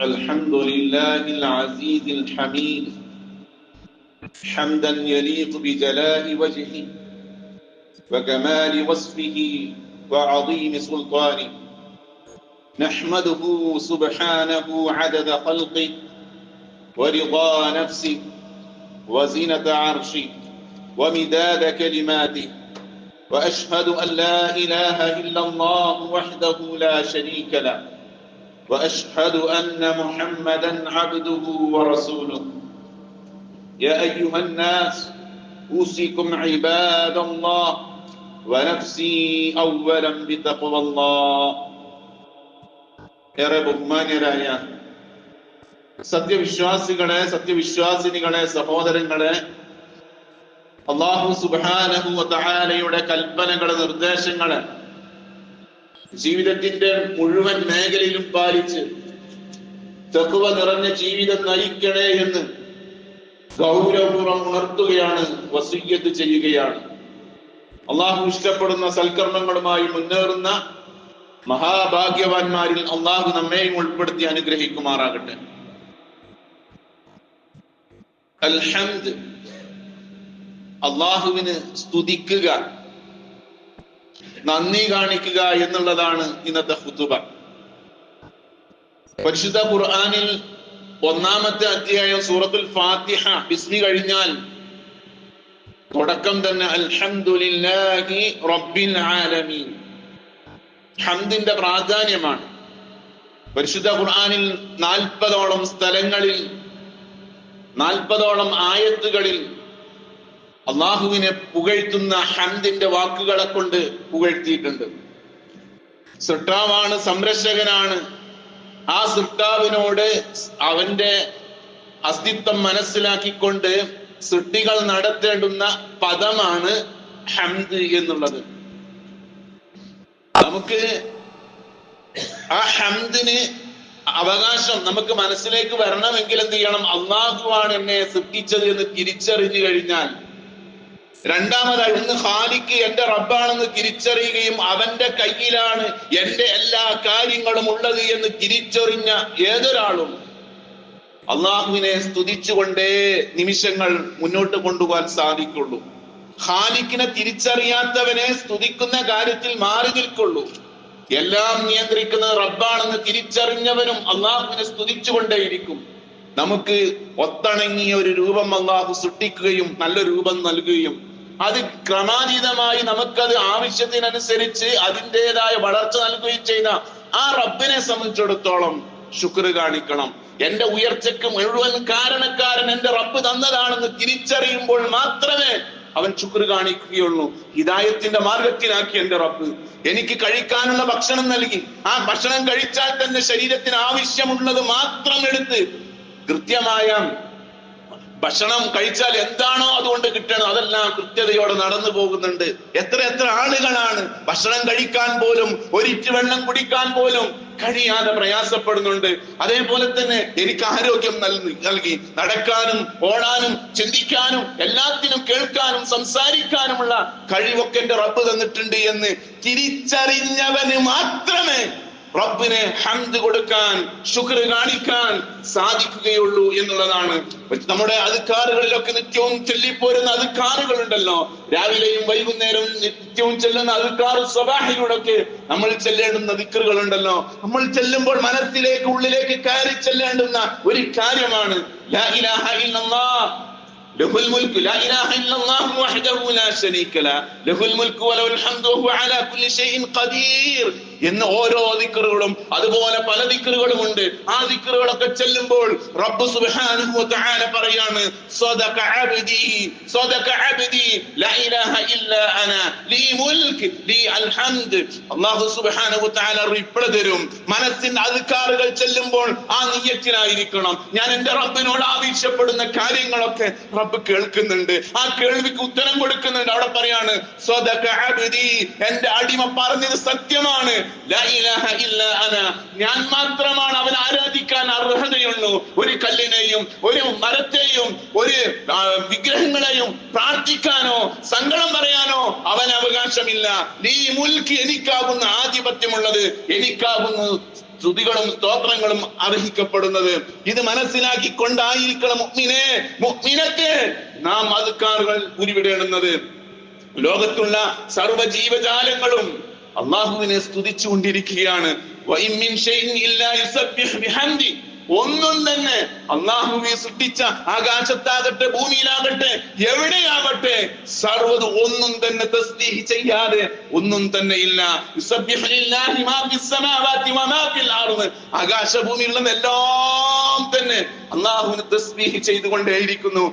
الحمد لله العزيز الحميد حمدا يليق بجلال وجهه وكمال وصفه وعظيم سلطانه. نحمده سبحانه عدد خلقه ورضا نفسه وزنة عرشه ومداد كلماته، وأشهد أن لا إله إلا الله وحده لا شريك له، وأشهد أن محمدا عبده ورسوله. يا أيها الناس أوصيكم عباد الله ونفسي أولا بتقوى الله. ഏറെ ബഹുമാന്യരായ സത്യവിശ്വാസികളെ, സത്യവിശ്വാസിനികളെ, സഹോദരങ്ങളെ, അല്ലാഹു സുബ്ഹാനഹു വ തആലയുടെ കൽപ്പനകളെ, നിർദ്ദേശങ്ങളെ ജീവിതത്തിന്റെ മുഴുവൻ മേഖലയിലും പാലിച്ച് തഖ്വ നിറഞ്ഞ ജീവിതം നയിക്കണേ എന്ന് ഗൗരവപൂർവ്വം ഉണർത്തുകയാണ്, വസിയ്യത്ത് ചെയ്യുകയാണ്. അള്ളാഹു ഇഷ്ടപ്പെടുന്ന സൽക്കർമ്മങ്ങളുമായി മുന്നേറുന്ന മഹാഭാഗ്യവാന്മാരിൽ അള്ളാഹു നമ്മെയും ഉൾപ്പെടുത്തി അനുഗ്രഹിക്കുമാറാകട്ടെ. അൽഹംദ്, അള്ളാഹുവിന് സ്തുതിക്കുക, നന്ദി കാണിക്കുക എന്നുള്ളതാണ് ഇന്നത്തെ ഖുതുബ. പരിശുദ്ധ ഖുർആനിൽ ഒന്നാമത്തെ അധ്യായം സൂറത്തുൽ ഫാത്തിഹ ബിസ്മി കഴിഞ്ഞാൽ തുടക്കം തന്നെ അൽഹംദുലില്ലാഹി റബ്ബിൽ ആലമീൻ. ഹംദിന്റെ പ്രാധാന്യമാണ്. പരിശുദ്ധ ഖുർആനിൽ 40ഓളം സ്ഥലങ്ങളിൽ 40ഓളം ആയത്തുകളിൽ അള്ളാഹുവിനെ പുകഴ്ത്തുന്ന ഹംദിന്റെ വാക്കുകളെ കൊണ്ട് പുകഴ്ത്തിയിട്ടുണ്ട്. സൃഷ്ടാവാണ്, സംരക്ഷകനാണ്. ആ സൃഷ്ടാവിനോട് അവന്റെ അസ്തിത്വം മനസ്സിലാക്കിക്കൊണ്ട് സൃഷ്ടികൾ നടത്തേണ്ടുന്ന പദമാണ് ഹംദ് എന്നുള്ളത്. നമുക്ക് ആ ഹംദിന് അവകാശം നമുക്ക് മനസ്സിലേക്ക് വരണമെങ്കിൽ എന്ത് ചെയ്യണം? അള്ളാഹുവാണ് എന്നെ സൃഷ്ടിച്ചത് എന്ന് തിരിച്ചറിഞ്ഞു കഴിഞ്ഞാൽ, രണ്ടാമതായി ഒന്ന് ഖാലിഖ് എന്റെ റബ്ബാണെന്ന് തിരിച്ചറിയുകയും അവന്റെ കയ്യിലാണ് എന്റെ എല്ലാ കാര്യങ്ങളും ഉള്ളത് എന്ന് തിരിച്ചറിഞ്ഞ ഏതൊരാളും അള്ളാഹുവിനെ സ്തുതിച്ചുകൊണ്ടേ നിമിഷങ്ങൾ മുന്നോട്ട് കൊണ്ടുപോകാൻ സാധിക്കുള്ളൂ. ഖാലിഖിനെ തിരിച്ചറിയാത്തവനെ സ്തുതിക്കുന്ന കാര്യത്തിൽ മാറി നിൽക്കുള്ളൂ. എല്ലാം നിയന്ത്രിക്കുന്നത് റബ്ബാണെന്ന് തിരിച്ചറിഞ്ഞവനും അള്ളാഹുവിനെ സ്തുതിച്ചുകൊണ്ടേയിരിക്കും. നമുക്ക് ഒത്തിണങ്ങിയ ഒരു രൂപം അള്ളാഹു സൃഷ്ടിക്കുകയും നല്ല രൂപം നൽകുകയും അത് ക്രമാതീതമായി നമുക്കത് ആവശ്യത്തിനനുസരിച്ച് അതിൻ്റെതായ വളർച്ച നൽകുകയും ചെയ്ത ആ റബ്ബിനെ സംബന്ധിച്ചിടത്തോളം ശുക്ർ കാണിക്കണം. എന്റെ ഉയർച്ചയ്ക്ക് മുഴുവൻ കാരണക്കാരൻ എന്റെ റബ്ബ് തന്നതാണെന്ന് തിരിച്ചറിയുമ്പോൾ മാത്രമേ അവൻ ശുക്ർ കാണിക്കുകയുള്ളൂ. ഹിദായത്തിന്റെ മാർഗത്തിലാക്കി എന്റെ റബ്ബ് എനിക്ക് കഴിക്കാനുള്ള ഭക്ഷണം നൽകി. ആ ഭക്ഷണം കഴിച്ചാൽ തന്നെ ശരീരത്തിന് ആവശ്യമുള്ളത് മാത്രം എടുത്ത് കൃത്യമായ ഭക്ഷണം കഴിച്ചാൽ എന്താണോ അതുകൊണ്ട് കിട്ടണം, അതെല്ലാം കൃത്യതയോടെ നടന്നു പോകുന്നുണ്ട്. എത്ര ആളുകളാണ് ഭക്ഷണം കഴിക്കാൻ പോലും, ഒരിറ്റ് വെള്ളം കുടിക്കാൻ പോലും കഴിയാതെ പ്രയാസപ്പെടുന്നുണ്ട്. അതേപോലെ തന്നെ എനിക്ക് ആരോഗ്യം നൽകി നടക്കാനും ഓടാനും ചിന്തിക്കാനും എല്ലാത്തിനും കേൾക്കാനും സംസാരിക്കാനുമുള്ള കഴിവൊക്കെ എന്റെ റബ്ബ് തന്നിട്ടുണ്ട് എന്ന് തിരിച്ചറിഞ്ഞവന് മാത്രമേ റബ്ബിനെ ഹംദ് കൊടുക്കാൻ, ശുക്ർ കാണിക്കാൻ സാധിക്കുകയുള്ളൂ എന്നുള്ളതാണ്. നമ്മുടെ അദ്കാറുകളിലൊക്കെ നിത്യവും ചൊല്ലിപ്പോരുന്ന അദ്കാറുകളുണ്ടല്ലോ, രാവിലെയും വൈകുന്നേരവും നിത്യവും ചെല്ലുന്ന അദ്കാറു സ്വബാഹിലൂടെയൊക്കെ നമ്മൾ ചെല്ലേണ്ടുന്ന ദിക്റുകളുണ്ടല്ലോ. നമ്മൾ ചെല്ലുമ്പോൾ മനസ്സിലേക്ക് ഉള്ളിലേക്ക് കയറി ചെല്ലേണ്ടുന്ന ഒരു കാര്യമാണ് ലാ ഇലാഹ ഇല്ലല്ലാഹ് ലഹുൽ മുൽക്ക് ലാ ഇലാഹ ഇല്ലല്ലാഹു വഹ്ദഹു ലാ ശരീക ലഹു ലഹുൽ മുൽക്ക് വലഹുൽ ഹംദു വഹുവ അലാ കുല്ലി ഷൈഇൻ ഖദീർ എന്ന് ഓരോ ദിക്റുകളും അതുപോലെ പല ദിക്റുകളും ഉണ്ട്. ആ ദിക്റുകളൊക്കെ ചെല്ലുമ്പോൾ റബ്ബ് സുബ്ഹാനഹു വ തആല പറയാണ്, സദഖ അബ്ദി ലാ ഇലാഹ ഇല്ലാ അന ലീ മുൽക്ക് ലീ അൽ ഹംദ്. അല്ലാഹു സുബ്ഹാനഹു വ തആല റിപ്ലൈ തരും. മനസ്സിന്റെ അദ്കാറുകൾ ചെല്ലുമ്പോൾ ആ നിയ്യത്തിലായിരിക്കണം. ഞാൻ എന്റെ റബ്ബിനോട് ആവശ്യപ്പെടുന്ന കാര്യങ്ങളൊക്കെ റബ്ബ് കേൾക്കുന്നുണ്ട്, ആ കേൾവിക്ക് ഉത്തരം കൊടുക്കുന്നുണ്ട്. അവിടെ പറയാണ്, സദഖ അബ്ദി, എന്റെ അടിമ പറഞ്ഞത് സത്യമാണ്, ലാ ഇലാഹ ഇല്ലാ അന, ഞാൻ മാത്രമാണ് അവൻ ആരാധിക്കാൻ അർഹതയുള്ളൂ. ഒരു കല്ലിനെയും ഒരു മരത്തെയും ഒരു വിഗ്രഹങ്ങളെയും പ്രാർത്ഥിക്കാനോ സങ്കടം പറയാനോ അവൻ അവകാശമില്ല. ഈ മുൽക്ക് എനിക്കാകുന്ന ആധിപത്യമുള്ളത്, എനിക്കാകുന്ന സ്തുതികളും സ്തോത്രങ്ങളും അർഹിക്കപ്പെടുന്നത്. ഇത് മനസ്സിലാക്കിക്കൊണ്ടായിരിക്കണം മുഅ്മിനത്തെ നാം അദ്കാറുകൾ ഉരുവിടേണ്ടുന്നത്. ലോകത്തുള്ള സർവ്വ ജീവജാലങ്ങളും അള്ളാഹുവിനെ സ്തുതിച്ചുകൊണ്ടിരിക്കുകയാണ്. വഇൻ മിൻ ഷൈഇൻ ഇല്ലാ യുസബ്ബിഹു ബിഹംദി, ഒന്നും തന്നെ അള്ളാഹുവെ സൃഷ്ടിച്ച ആകാശത്താകട്ടെ ഭൂമിയിലാകട്ടെ എവിടെയാകട്ടെ സർവ്വത് ഒന്നും തന്നെ തസ്ബീഹ് ചെയ്യാതെ ഒന്നും തന്നെ ഇല്ല. യുസബ്ബിഹു ലില്ലാഹി മാ ഫിസ് സമാവാതി വമാ ഫിൽ അർദ്, ആകാശഭൂമിയിലുള്ള എല്ലാം തന്നെ അള്ളാഹുവിന് തസ്ബീഹ് ചെയ്തുകൊണ്ടേയിരിക്കുന്നു.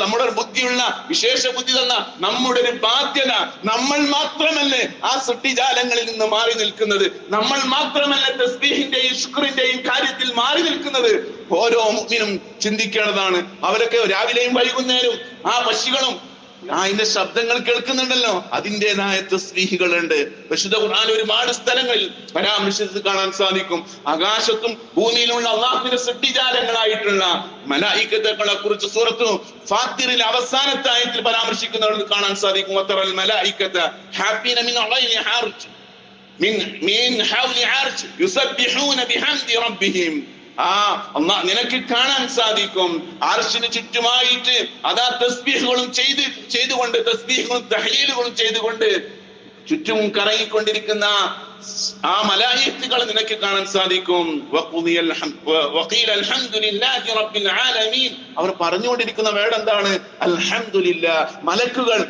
നമ്മുടെ ബുദ്ധിയുള്ള വിശേഷ ബുദ്ധി തന്ന നമ്മുടെ ഒരു ബാധ്യത, നമ്മൾ മാത്രമല്ലേ ആ സൃഷ്ടിജാലങ്ങളിൽ നിന്ന് മാറി നിൽക്കുന്നത്, നമ്മൾ മാത്രമല്ല തസ്ബീഹിന്റെയും ശുക്രിന്റെയും കാര്യത്തിൽ മാറി നിൽക്കുന്നത്. ഓരോ മുഅ്മിനും ചിന്തിക്കേണ്ടതാണ്. അവരൊക്കെ രാവിലെയും വൈകുന്നേരവും ആ പക്ഷികളും അതിന്റെ ശബ്ദങ്ങൾ കേൾക്കുന്നുണ്ടല്ലോ, അതിൻ്റെതായ തസ്ബീഹുകളുണ്ട്. പരിശുദ്ധ ഖുർആൻ ഒരുപാട് സ്ഥലങ്ങളിൽ പരാമർശിച്ച് കാണാൻ സാധിക്കും. ആകാശത്തും ഭൂമിയിലുള്ള അള്ളാഹുവിന്റെ സൃഷ്ടിജാലങ്ങളായിട്ടുള്ള മലായികത്തുകളെ കുറിച്ച് സൂറത്തു ഫാത്തിറിൽ അവസാനത്തെ ആയത്തിൽ പരാമർശിക്കുന്നത് കാണാൻ സാധിക്കും. വതറൽ മലായികത ഹാഫീന മിൻ അളൈനി അർശ് മിൻ ഹൗലി അർശ് യുസബ്ബിഹൂന ബിഹംദി റബ്ബിഹിം. നിനക്ക് കാണാൻ സാധിക്കും അർശിന് ചുറ്റുമായിട്ട് അതാ തസ്ബീഹുകളും ചെയ്തുകൊണ്ട് തസ്ബീഹുകളും തഹ്ലീലുകളും ചെയ്തുകൊണ്ട് ചുറ്റും കറങ്ങിക്കൊണ്ടിരിക്കുന്ന ആ മലായികത്തുകൾ നിനക്ക് കാണാൻ സാധിക്കും. അവർ പറഞ്ഞുകൊണ്ടിരിക്കുന്ന വേർഡ് എന്താണ്? അൽഹംദുലില്ലാ. മലക്കുകൾ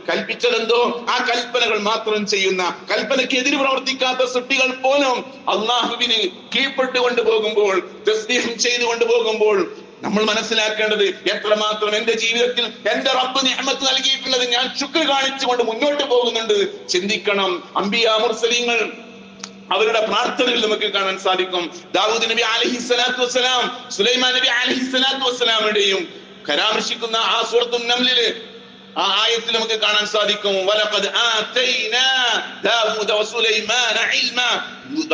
കൽപ്പിച്ചതെന്തോ ആ കൽപ്പനകൾ മാത്രം ചെയ്യുന്ന, കൽപ്പനയ്ക്ക് എതിര് പ്രവർത്തിക്കാത്ത സൃഷ്ടികൾ പോലും അള്ളാഹുവിന് കീഴ്പ്പെട്ടുകൊണ്ട് പോകുമ്പോൾ, തസ്ബീഹ് ചെയ്തുകൊണ്ട് പോകുമ്പോൾ നമ്മൾ മനസ്സിലാക്കേണ്ടത് എത്രമാത്രം എന്റെ ജീവിതത്തിൽ എന്റെ റബ്ബ് നിഅമത്ത് നൽകിയിട്ടുള്ളത് ഞാൻ ശുക്ർ കാണിച്ചുകൊണ്ട് മുന്നോട്ട് പോകുന്നുണ്ട് ചിന്തിക്കണം. അംബിയാ മുർസലീങ്ങൾ അവരുടെ പ്രാർത്ഥനകൾ നമുക്ക് കാണാൻ സാധിക്കും. ദാവൂദ് നബി അലൈഹിസ്സലാത്തു വസ്സലാം സുലൈമാൻ നബി അലൈഹിസ്സലാത്തു വസ്സലാമിന്റെയും പരാമർശിക്കുന്ന ആ സൂറത്തുൻ നംലിൽ ആ ആയത്തിൽ നമുക്ക് കാണാൻ സാധിക്കും. വലഖദ് ആതൈനാ ദാവൂദ വസുലൈമാന ഇൽമാ.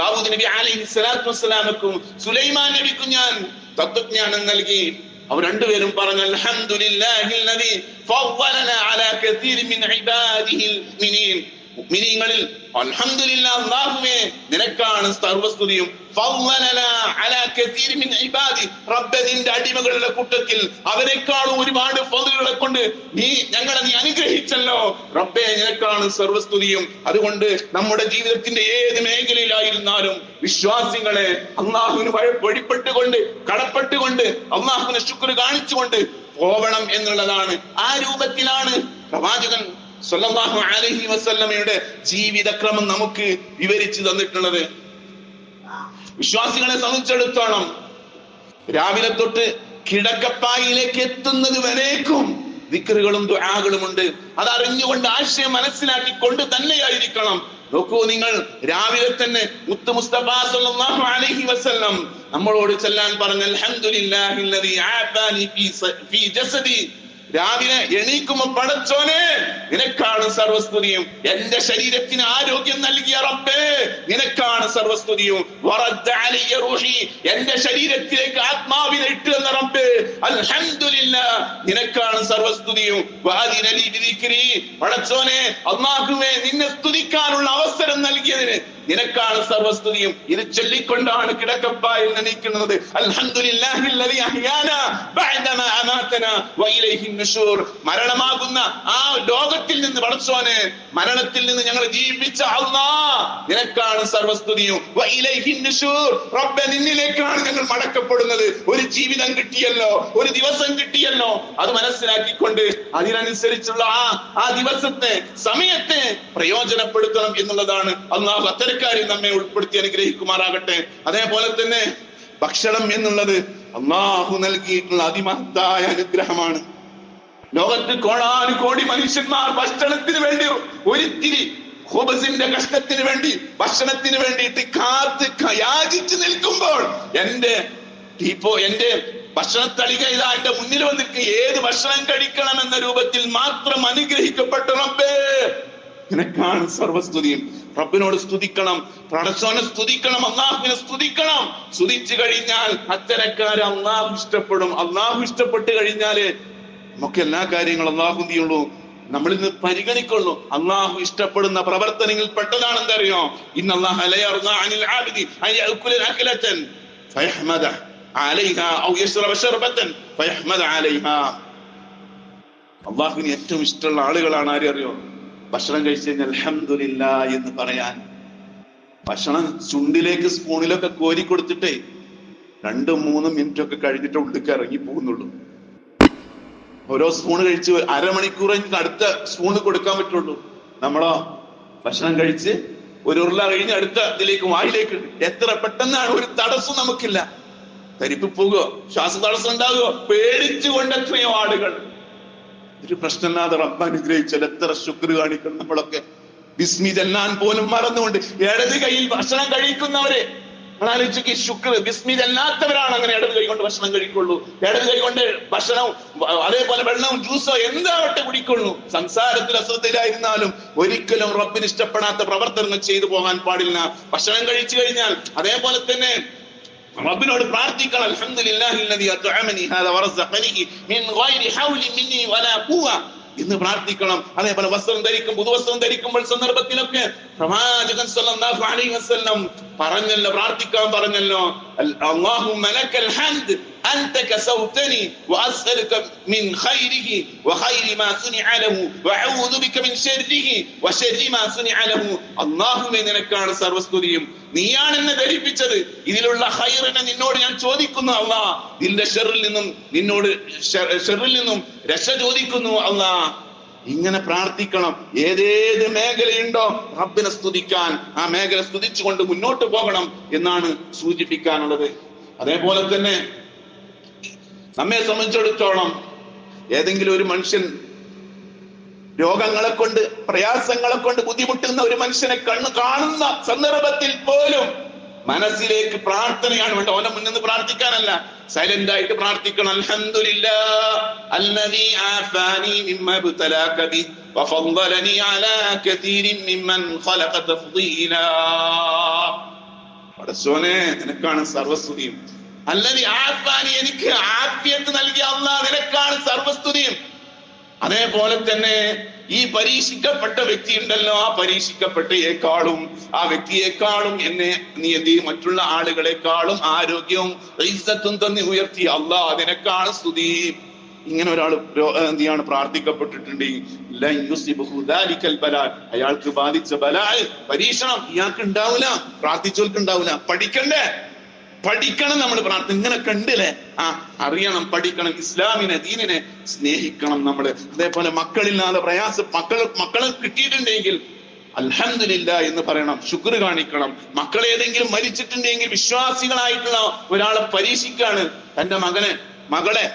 ദാവൂദ് നബി അലൈഹിസ്സലാത്തു വസ്സലാമക്കും സുലൈമാൻ നബിക്കും ഞാൻ തത്വജ്ഞാനം നൽകി. അവർ രണ്ടുപേരും പറഞ്ഞു അൽഹംദുലില്ലാഹില്ലദീ ഫവ്വലനാ അലാ കസീരി മിൻ ഇബാദിഹിൽ മുഅ്മിനീൻ. മുഅ്മിനീങ്ങളിൽ അൽഹംദുലില്ലാഹ്, അല്ലാഹുവേ നിനക്കാണ് സർവസ്തുതിയും. ഫവ്വലനാ അലാ കസീരി മിൻ ഇബാദി, റബ്ബേ നിന്റെ അടിമകളുടെ കൂട്ടത്തിൽ അവരെക്കാളും ഒരുപാട് ഫضലുകളെ കൊണ്ട് നീ അനുഗ്രഹിച്ചല്ലോ. റബ്ബേ നിനക്കാണ് സർവസ്തുതിയും. അതുകൊണ്ട് നമ്മുടെ ജീവിതത്തിന്റെ ഏത് മേഖലയിലായിരുന്നാലും വിശ്വാസികളെ അള്ളാഹുവിന് വഴിപ്പെട്ടുകൊണ്ട് കടപ്പെട്ടുകൊണ്ട് അള്ളാഹുവിനെ ശുക്ർ കാണിച്ചുകൊണ്ട് പോവണം എന്നുള്ളതാണ്. ആ രൂപത്തിലാണ് പ്രവാചകൻ സ്വല്ലല്ലാഹു അലൈഹി വസല്ലമയുടെ ജീവിതക്രമം നമുക്ക് വിവരിച്ചു തന്നിട്ടുള്ളത്. വിശ്വാസികളെ സംബന്ധിച്ചിടത്തോളം രാവിലെ തൊട്ട് കിടക്കപ്പായിലേക്ക് എത്തുന്നത് വരേക്കും ദിക്റുകളും ദുആകളും ഉണ്ട്. അതറിഞ്ഞുകൊണ്ട് ആശയം മനസ്സിലാക്കിക്കൊണ്ട് തന്നെയായിരിക്കണം. നോക്കൂ, നിങ്ങൾ രാവിലെ തന്നെ മുത്ത് മുസ്തഫ സല്ലല്ലാഹു അലൈഹി വസല്ലം നമ്മളോട് ചെല്ലാൻ പറഞ്ഞ അൽഹംദുലില്ലാഹില്ലദീ ആഫാനി ഫീ ജസദി. രാവിലെ എണീക്കുമ്പോൾ പടച്ചോനെ നിനക്കാണ് സർവസ്തുതിയും, എന്റെ ശരീരത്തിന് ആരോഗ്യം നൽകിയ റബ്ബേ നിനക്കാണ് സർവസ്തുതിയും. വറദ്ദ അലയ്യ റൂഹി, എന്റെ ശരീരത്തിലേക്ക് ആത്മാവിനെ ഇട്ടു എന്ന റബ്ബേ അൽഹംദുലില്ലാ നിനക്കാണ് സർവസ്തുതിയും. വഅദിന ലി ബിദിക്രി, പടച്ചോനെ അല്ലാഹുവേ നിന്നെ സ്തുതിക്കാനുള്ള അവസരം നൽകിയതിന് നിനക്കാണ് സർവസ്തുതിയും. ഇത് ചൊല്ലിക്കൊണ്ടാണ് കിടക്കപ്പായിൽ എണീക്കുന്നത്. അൽഹംദുലില്ലാഹില്ലദീ അഹ്യാനാ ബഅദമാ അമാതനാ വഇലൈഹി നുശൂർ. മരണമാകുന്ന ആ ലോകത്തിൽ നിന്ന് പടച്ചോനെ, മരണത്തിൽ നിന്ന് ഞങ്ങളെ ജീവിപ്പിച്ച അല്ലാഹ് നിനക്കാണ് സർവസ്തുതിയും. വഇലൈഹി നുശൂർ, റബ്ബേ നിന്നിലേക്കാണ് ഞങ്ങൾ മടക്കപ്പെടുന്നത്. ഒരു ജീവിതം കിട്ടിയല്ലോ, ഒരു ദിവസം കിട്ടിയല്ലോ, അത് മനസ്സിലാക്കിക്കൊണ്ട് അതിനനുസരിച്ചുള്ള ആ ദിവസത്തെ സമയത്തെ പ്രയോജനപ്പെടുത്തണം എന്നുള്ളതാണ്. അല്ലാഹു അത്തരക്കാരിൽ നമ്മെ ഉൾപ്പെടുത്തി അനുഗ്രഹിക്കുമാറാകട്ടെ. അതേപോലെ തന്നെ ഭക്ഷണം എന്നുള്ളത് അല്ലാഹു നൽകിയിട്ടുള്ള അതിമഹത്തായ അനുഗ്രഹമാണ്. ലോകത്ത് കോടാനുകോടി മനുഷ്യന്മാർ ഭക്ഷണത്തിന് വേണ്ടി ഒരിത്തിരി ഖുബസിന്റെ കഷ്ടത്തിന് വേണ്ടി ഭക്ഷണത്തിന് വേണ്ടിയിട്ട് കാത്ത് യാചിച്ചു നിൽക്കുമ്പോൾ എന്റെ ഭക്ഷണത്തളിക ഇതാ എന്റെ മുന്നിൽ വന്നിട്ട് ഏത് ഭക്ഷണം കഴിക്കണം എന്ന രൂപത്തിൽ മാത്രം അനുഗ്രഹിക്കപ്പെട്ട റബ്ബേ നിനക്കാണ് സർവസ്തുതിയും. റബ്ബിനോട് സ്തുതിക്കണം, പടച്ചോനെ സ്തുതിക്കണം, അള്ളാഹുവിനെ സ്തുതിക്കണം. സ്തുതിച്ചു കഴിഞ്ഞാൽ അത്തരക്കാരെ അള്ളാഹു ഇഷ്ടപ്പെടും. അള്ളാഹു ഇഷ്ടപ്പെട്ട് കഴിഞ്ഞാല് നമുക്ക് എല്ലാ കാര്യങ്ങളും അള്ളാഹു എന്ത് ചെയ്യുള്ളൂ, നമ്മളിൽ നിന്ന് പരിഗണിക്കുള്ളൂ. അള്ളാഹു ഇഷ്ടപ്പെടുന്ന പ്രവർത്തനങ്ങളിൽ പെട്ടതാണ് എന്തറിയോ, ഇന്നല്ലാഹ ലാ യർദാ അനിൽ ആബിദി അൻ യഅകുല അക്ലതൻ ഫയഹ്മദ അലൈഹാ ഔ യശ്റബ ശർബതൻ ഫയഹ്മദ അലൈഹാ. അള്ളാഹുവിന് ഏറ്റവും ഇഷ്ടമുള്ള ആളുകളാണ് ആര് അറിയോ, ഭക്ഷണം കഴിച്ചു കഴിഞ്ഞാൽ അൽഹംദുലില്ലാഹ് എന്ന് പറയാൻ. ഭക്ഷണം ചുണ്ടിലേക്ക് സ്പൂണിലൊക്കെ കോരി കൊടുത്തിട്ടേ 2-3 മിനിറ്റ് ഒക്കെ കഴിഞ്ഞിട്ട് ഉള്ളിലേക്ക് ഇറങ്ങി പോകുന്നുള്ളൂ. ഓരോ സ്പൂണ് കഴിച്ച് അരമണിക്കൂർ കഴിഞ്ഞിട്ട് അടുത്ത സ്പൂണ് കൊടുക്കാൻ പറ്റുള്ളൂ. നമ്മളോ ഭക്ഷണം കഴിച്ച് ഒരു ഉരുള കഴിഞ്ഞ് അടുത്ത ഇതിലേക്ക് വായിലേക്ക് എത്ര പെട്ടെന്നാണ്. ഒരു തടസ്സം നമുക്കില്ല. തരിപ്പ് പോകുകയോ ശ്വാസതടസ്സം ഉണ്ടാകുകയോ പേടിച്ചുകൊണ്ട് എത്രയോ ആളുകൾ. ഒരു പ്രശ്നമില്ലാതെ റബ്ബ് അനുഗ്രഹിച്ചാൽ എത്ര ശുക്ർ കാണിക്കണം നമ്മളൊക്കെ. ബിസ്മി ചെല്ലാൻ പോലും മറന്നുകൊണ്ട് ഇടത് കയ്യിൽ ഭക്ഷണം കഴിക്കുന്നവരെ ആലോചിക്ക്, ശുക്ർ ബിസ്മി ചെല്ലാത്തവരാണ് അങ്ങനെ ഇടത് കൈ കൊണ്ട് ഭക്ഷണം കഴിക്കുള്ളൂ. ഇടത് കൈ കൊണ്ട് ഭക്ഷണവും അതേപോലെ വെള്ളവും ജ്യൂസോ എന്താവട്ടെ കുടിക്കുള്ളൂ. സംസാരത്തിൽ അശ്രദ്ധയിലായിരുന്നാലും ഒരിക്കലും റബ്ബിന് ഇഷ്ടപ്പെടാത്ത പ്രവർത്തനങ്ങൾ ചെയ്തു പോകാൻ പാടില്ല. ഭക്ഷണം കഴിച്ചു കഴിഞ്ഞാൽ അതേപോലെ തന്നെ റബ്ബിനോട് പ്രാർത്ഥിക്കണം, അൽഹംദുലില്ലാഹി അല്ലദീ അത്അമനി ഹാദാ വറസഖനി മിൻ ഗൈരി ഹൗലി മിന്നി വലാ ഖുവ എന്ന് പ്രാർത്ഥിക്കണം. അതേപോലെ വസ്ത്രം ധരിക്കും, പുതുവസ്ത്രം ധരിക്കുമ്പോൾ സന്ദർഭത്തിലൊക്കെ പ്രവാചകൻ സ്വല്ലല്ലാഹു അലൈഹി വസല്ലം പറഞ്ഞല്ലോ, പ്രാർത്ഥിക്കാൻ പറഞ്ഞല്ലോ, അല്ലാഹുമ്മ ലക്കൽ ഹംദ് അൻത കസൗതനി വഅസ്അലുക മിൻ ഖൈരിഹി വഖൈരി മാ സുനിഅ ലഹു വഅഊദു ബിക മിൻ ശർരിഹി വശർരി മാ സുനിഅ ലഹു. അല്ലാഹുവേ, നിനക്കാണ് സർവസ്തുതിയും, നീയാണ് എന്നെ ധരിപ്പിച്ചത്, ഇതിലുള്ള ഖൈറിനെ നിന്നോട് ഞാൻ ചോദിക്കുന്നു അല്ലാഹ്, ഇതിന്റെ ഷർറിൽ നിന്നും നിന്നോട് ഷർറിൽ നിന്നും രക്ഷ ചോദിക്കുന്നു അല്ലാഹ്. ഇങ്ങനെ പ്രാർത്ഥിക്കണം. ഏതേത് മേഖലയുണ്ടോ റബ്ബിനെ സ്തുതിക്കാൻ, ആ മേഖല സ്തുതിച്ചുകൊണ്ട് മുന്നോട്ട് പോകണം എന്നാണ് സൂചിപ്പിക്കാനുള്ളത്. അതേപോലെ തന്നെ നമ്മെ സംബന്ധിച്ചിടത്തോളം ഏതെങ്കിലും ഒരു മനുഷ്യൻ രോഗങ്ങളെ കൊണ്ട് പ്രയാസങ്ങളെ കൊണ്ട് ബുദ്ധിമുട്ടുന്ന ഒരു മനുഷ്യനെ കാണുന്ന സന്ദർഭത്തിൽ പോലും മനസ്സിലേക്ക് പ്രാർത്ഥനയാണ് വേണ്ട. ഓനെ മുന്നിൽ പ്രാർത്ഥിക്കാനല്ല, സൈലന്റ് ആയിട്ട് പ്രാർത്ഥിക്കണം. അൽഹംദുലില്ലാഹ് അല്ലദീ ആഫാനി മിമ്മ ഇബ്തലാക ബി വഫദ്ദലനി അലാ കതീരിൻ മിമ്മൻ ഖലഖ തഫ്ദീലാ. പടച്ചോനെ, നിനക്കാണ് സർവസ്തുതിയും. അല്ലദീ ആഫാനി, എനിക്ക് ആഫിയത്ത് നൽകിയ അല്ലാഹ്, നിനക്കാണ് സർവസ്തുതിയും. അതേപോലെ തന്നെ ഈ പരീക്ഷിക്കപ്പെട്ട വ്യക്തി ഉണ്ടല്ലോ, ആ പരീക്ഷിക്കപ്പെട്ടയേക്കാളും ആ വ്യക്തിയെക്കാളും എന്നെ നീ എന്ത് ചെയ്യും, മറ്റുള്ള ആളുകളെക്കാളും ആരോഗ്യവും ഇസ്സത്തും തന്നെ ഉയർത്തി അല്ലാഹ്, നിനക്കാണ് സ്തുതി. ഇങ്ങനെ ഒരാൾ എന്ത് ചെയ്യാണ് പ്രാർത്ഥിക്കപ്പെട്ടിട്ടുണ്ടെങ്കിൽ അയാൾക്ക് ബാധിച്ച ബലാൽ പരീക്ഷണം ഇയാൾക്ക് ഉണ്ടാവില്ല, പ്രാർത്ഥിച്ചവർക്ക് ഉണ്ടാവില്ല. പഠിക്കണം നമ്മൾ പ്രാർത്ഥന. ഇങ്ങനെ കണ്ടില്ലേ, അറിയണം, പഠിക്കണം, ഇസ്ലാമിനെ ദീനിനെ സ്നേഹിക്കണം നമ്മള്. അതേപോലെ മക്കളില്ലാതെ മക്കളെ കിട്ടിയിട്ടുണ്ടെങ്കിൽ അൽഹംദുലില്ലാഹ് എന്ന് പറയണം, ശുക്ർ കാണിക്കണം. മക്കൾ ഏതെങ്കിലും മരിച്ചിട്ടുണ്ടെങ്കിൽ വിശ്വാസികളായിട്ടുള്ള ഒരാളെ പരീക്ഷിക്കാണ്, തന്റെ മകളെ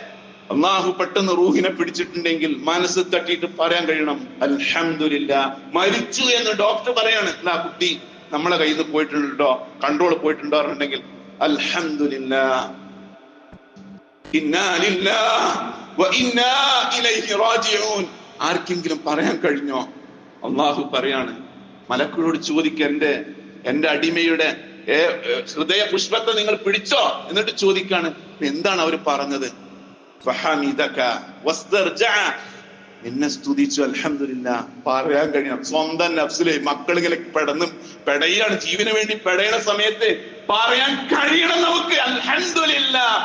അല്ലാഹു പെട്ടെന്ന് റൂഹിനെ പിടിച്ചിട്ടുണ്ടെങ്കിൽ മനസ്സ് തട്ടിയിട്ട് പറയാൻ കഴിയണം അൽഹംദുലില്ലാഹ്. മരിച്ചു എന്ന് ഡോക്ടർ പറയാണ്, ആ കുട്ടി നമ്മളെ കയ്യിൽ നിന്ന് പോയിട്ടുണ്ടോ, കൺട്രോൾ പോയിട്ടുണ്ടോ പറഞ്ഞിട്ടുണ്ടെങ്കിൽ അൽഹംദുലില്ലാഹ് ഇന്നാ ലില്ലാഹി വ ഇന്നാ ഇലൈഹി റാജിഊൻ. ആർക്കെങ്കിലും പറയാൻ കഴിഞ്ഞോ? അല്ലാഹു പറയാണ്, മലക്കുകളോട് ചോദിക്ക, എന്റെ അടിമയുടെ ഹൃദയ പുഷ്പത്തെ നിങ്ങൾ പിടിച്ചോ എന്നിട്ട് ചോദിക്കാണ്. എന്താണ് അവർ പറഞ്ഞത്? ഫഹമിദക വസ്തർജഅ, എന്നെ സ്തുതിച്ചു, അൽഹംദുലില്ലാഹ് പറയാൻ കഴിയണം. സ്വന്തം നഫ്സിലെ മക്കളിങ്ങനെ പെടയാണ്, ജീവന് വേണ്ടി പെടയണ സമയത്ത് പറയാൻ കഴിയണം നമുക്ക് അൽഹംദുലില്ലാഹ്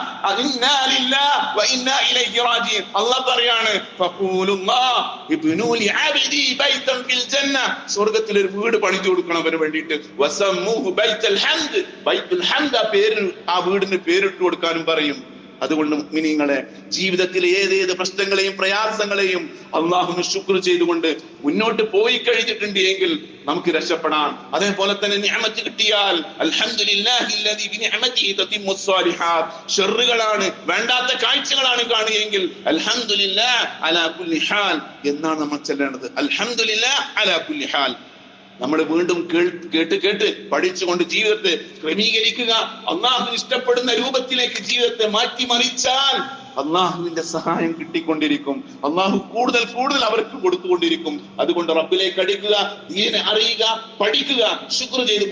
ഇന്നാ ലില്ലാഹി വ ഇന്നാ ഇലൈഹി റാജിഊൻ. അല്ലാഹ് പറയാണ്, ഫഖൂലുല്ലാഹ് ഇബ്നു ലിഅബ്ദി ബൈതൻ ഫിൽ ജന്ന, സ്വർഗ്ഗത്തിൽ ഒരു വീട് പണിതു കൊടുക്കണം അവന് വേണ്ടിയിട്ട്. വസമ്മൂഹു ബൈത്തുൽ ഹംദ്, ബൈത്തുൽ ഹംദ്, ആ വീടിന് പേരിട്ട് കൊടുക്കാനും പറയും. അതുകൊണ്ട് മുഅ്മിനീങ്ങളെ, ജീവിതത്തിലെ ഏതേത് പ്രശ്നങ്ങളെയും പ്രയാസങ്ങളെയും അല്ലാഹുവിന് ശുക്ർ ചെയ്തുകൊണ്ട് മുന്നോട്ട് പോയി കഴിഞ്ഞിട്ടുണ്ട് എങ്കിൽ നമുക്ക് രക്ഷപ്പെടാം. അതേപോലെ തന്നെ നിഅമത്ത് കിട്ടിയാൽ അൽഹംദുലില്ലാഹി അല്ലദീ ബിനിഅമതിഹി തതിമ്മുസ് സ്വാലിഹാത്ത്. ഷർറുകളാണ്, വേണ്ടാത്ത കാഴ്ചകളാണ് കാണുകയെങ്കിൽ അൽഹംദുലില്ലാഹ് അലാ കുല്ലി ഹാൽ എന്നാണ് നമ്മൾ ചൊല്ലേണ്ടത്. അൽഹംദുലില്ലാഹ് അലാ കുല്ലി ഹാൽ. നമ്മൾ വീണ്ടും കേട്ട് പഠിച്ചുകൊണ്ട് ജീവിതത്തെ ക്രമീകരിക്കുക. അല്ലാഹു ഇഷ്ടപ്പെടുന്ന രൂപത്തിലേക്ക് ജീവിതത്തെ മാറ്റിമറിച്ചാൽ അള്ളാഹുവിന്റെ സഹായം കിട്ടിക്കൊണ്ടിരിക്കും. അള്ളാഹു കൂടുതൽ കൂടുതൽ അവർക്ക് കൊടുത്തുകൊണ്ടിരിക്കും. അതുകൊണ്ട് റബ്ബിലേക്ക് അടുക്കുക, ദീനെ അറിയുക, പഠിക്കുക, ശുക്ർ ചെയ്ത്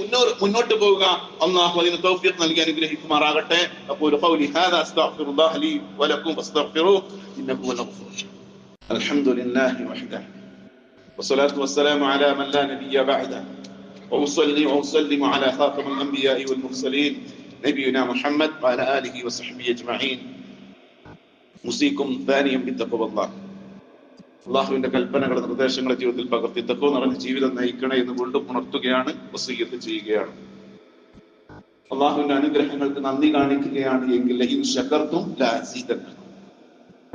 മുന്നോട്ട് പോവുക. അള്ളാഹു അതിന് തൗഫീഖ് നൽകി അനുഗ്രഹിക്കുമാറാകട്ടെ. അഖൂലു ഖൗലി ഹാദാ അസ്തഗ്ഫിറുല്ലാഹ ലീ വലക്കും ഫസ്തഗ്ഫിറൂഹു ഇന്നഹു ഹുവൽ ഗഫൂർ. അൽഹംദുലില്ലാഹി വഹ്ദഹു വസ്സലാത്തു വസ്സലാമു അലാ മൻ ലാ നബിയ്യ ബഅദഹു വഉസല്ലി വഉസല്ലിമു അലാ ഖാതമിൽ അൻബിയാഇ വൽ മുർസലീൻ നബിയുനാ മുഹമ്മദ് വഅലാ ആലിഹി വസഹ്ബിഹി അജ്മഈൻ. മുസീക്കും ദാനിയം ബിത്തഖ്വല്ലാഹ്. അള്ളാഹുവിന്റെ കൽപ്പനകൾ, നിർദ്ദേശങ്ങളെ ജീവിതത്തിൽ പകർത്തി തഖ്വ നിറഞ്ഞ ജീവിതം നയിക്കണേ എന്ന് വീണ്ടും ഉണർത്തുകയാണ്, വസിയ്യത്ത് ചെയ്യുകയാണ്. അള്ളാഹുവിന്റെ അനുഗ്രഹങ്ങൾക്ക് നന്ദി കാണിക്കുകയാണ് എങ്കിൽ ലഇൻ ശകർതും ലഅസീദന്നകും.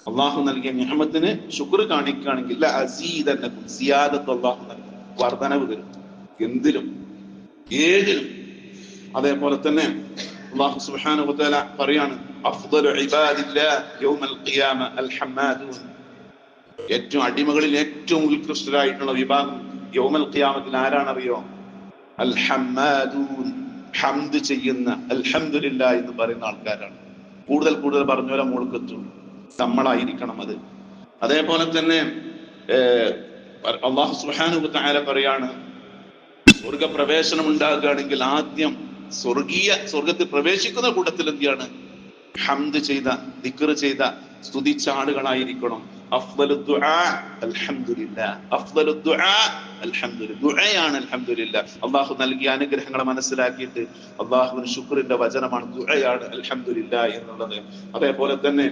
അള്ളാഹു നൽകിയ നിഅമത്തിന് ശുക്ർ കാണിക്കുകയാണെങ്കിൽ ലഅസീദന്നകും, സിയാദത്ത് അള്ളാഹു നൽകും, വർധനവ് തരും, എന്തിലും ഏതിലും. അതേപോലെ തന്നെ അല്ലാഹു സുബ്ഹാനഹു വ തആല പറയാണ്, അഫ്ദലു ഇബാദില്ലാഹ് യൗമൽ ഖിയാമ അൽ ഹമ്മാദൂൻ. ഏറ്റവും അടിമകളിൽ ഏറ്റവും ഉത്കൃഷ്ടരായിട്ടുള്ള വിഭാഗം യൗമൽ ഖിയാമത്തിൽ ആരാണറിയോ? അൽ ഹമ്മാദൂൻ, ഹംദ് ചെയ്യുന്ന, അൽഹംദുലില്ലാഹ് എന്ന് പറയുന്ന ആൾക്കാരാണ്. കൂടുതൽ കൂടുതൽ പറഞ്ഞ മോൾക്കെത്തും, നമ്മളായിരിക്കണം അത്. അതേപോലെ തന്നെ അല്ലാഹു സുബ്ഹാനഹു വ തആല പറയാണ്, സ്വർഗപ്രവേശനം ഉണ്ടാകുകയാണെങ്കിൽ ആദ്യം സ്വർഗത്തിൽ പ്രവേശിക്കുന്ന കൂട്ടത്തിൽ എന്തിയാണ്? ഹംദ് ചെയ്ത, ദിക്ർ ചെയ്ത, സ്തുതിച്ച ആളുകളായിരിക്കണം. അഫ്ദലു ദുആ അൽഹംദുലില്ലാഹ്, അഫ്ദലു ദുആ അൽഹംദുലില്ലാഹ്. ദുആയാണ് അൽഹംദുലില്ലാഹ്. അല്ലാഹു നൽകിയ അനുഗ്രഹങ്ങളെ മനസ്സിലാക്കിയിട്ട് അല്ലാഹുവിന് ശുക്റിന്റെ വചനമാണ്, ദുആയാണ് അൽഹംദുലില്ലാഹ് എന്നുള്ളത്. അതേപോലെ തന്നെ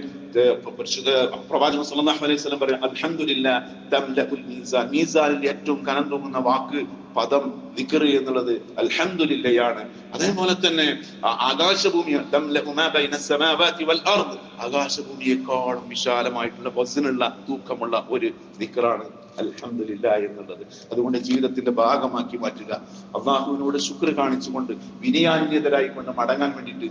പ്രവാചകൻ സല്ലല്ലാഹു അലൈഹി വസല്ലം പറയും, അൽഹംദുലില്ലാഹ് തംലഉൽ മീസാൻ. മീസാനിൽ ഏറ്റവും കനം തൂങ്ങുന്ന വാക്ക്, പദം, ദിക്ർ എന്നുള്ളത് അൽഹംദുലില്ലയാണ്. അതേപോലെ തന്നെ ആകാശഭൂമി, തംലഉ മാ ബൈന അസ്സമാവാതി വൽ അർദ്, ആകാശഭൂമിയെക്കാളും വിശാലമായിട്ടുള്ള വസ്നുള്ള തൂക്കമുള്ള ഒരു ദിക്റാണ് അൽഹംദുലില്ലാഹ് എന്നുള്ളത്. അതുകൊണ്ട് ജീവിതത്തിന്റെ ഭാഗമാക്കി മാറ്റുക. അള്ളാഹുവിനോട് ശുക്ർ കാണിച്ചുകൊണ്ട് വിനയാന്യതരായിക്കൊണ്ട് മടങ്ങാൻ വേണ്ടിയിട്ട്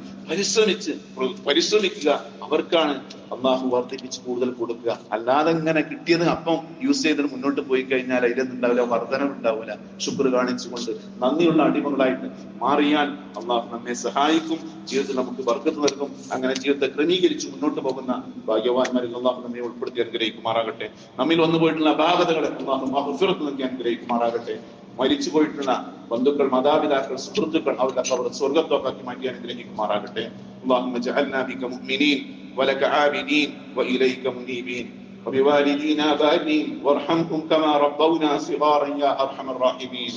പരിശ്രമിക്കുക. അവർക്കാണ് അള്ളാഹു വർദ്ധിപ്പിച്ച് കൂടുതൽ കൊടുക്കുക. അല്ലാതെ ഇങ്ങനെ കിട്ടിയത് അപ്പം യൂസ് ചെയ്തിട്ട് മുന്നോട്ട് പോയി കഴിഞ്ഞാൽ അതിലൊന്നുണ്ടാവില്ല, വർധനവുണ്ടാവില്ല. ശുക്ർ കാണിച്ചുകൊണ്ട് നന്ദിയുള്ള അടിമകളായിട്ട് മാറിയാൽ അള്ളാഹു നമ്മെ സഹായിക്കും, ജീവിതത്തിൽ നമുക്ക് ബർക്കത്ത് നൽകും. അങ്ങനെ ജീവിതത്തെ ക്രമീകരിച്ച് മുന്നോട്ട് പോകുന്ന ഭാഗ്യവാന്മാരിൽ അള്ളാഹു നമ്മെ ഉൾപ്പെടുത്തി അനുഗ്രഹിക്കുമാറാകട്ടെ. നമ്മിൽ വന്നു പോയിട്ടുള്ള അപാകതകളെ അള്ളാഹു മഗ്ഫിറത്ത് നൽകി അനുഗ്രഹിക്കുമാറാകട്ടെ. മരിച്ചു പോയിട്ടുള്ള ബന്ധുക്കൾ, മാതാപിതാക്കൾ, സുഹൃത്തുക്കൾ, അവരുടെ ഖബർ സ്വർഗ്ഗത്തോപ്പാക്കി മാറ്റി അനുഗ്രഹിക്കുമാറാകട്ടെ. اللهم اجعلنا بك مؤمنين ولك عابدين وإليك منيبين وبوالدينا بارين وارحمهم كما ربونا صغارا يا أرحم الراحمين.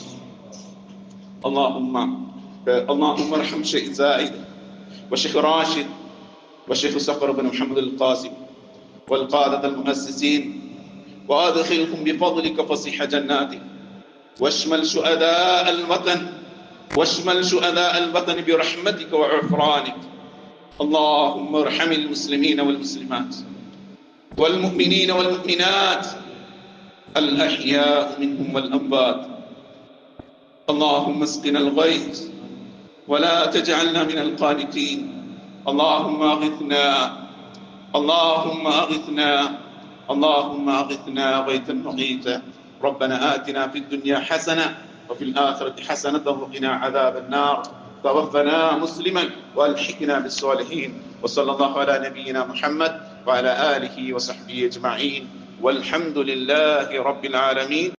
اللهم ارحم شيخ زايد وشيخ راشد وشيخ صقر بن محمد القاسم والقادة المؤسسين، وادخلهم بفضلك فصيح جناتك، واشمل شهداء الوطن برحمتك وعفرانك. اللهم ارحم المسلمين والمسلمات والمؤمنين والمؤمنات الأحياء منهم والأموات. اللهم اسقنا الغيث ولا تجعلنا من القانطين. اللهم أغثنا غيثا مغيثا. ربنا آتنا في الدنيا حسنة وفي الآخرة حسنة وقنا عذاب النار. توفنا مسلما والحقنا بالصالحين. وصلى الله على نبينا محمد وعلى آله وصحبه أجمعين والحمد لله رب العالمين.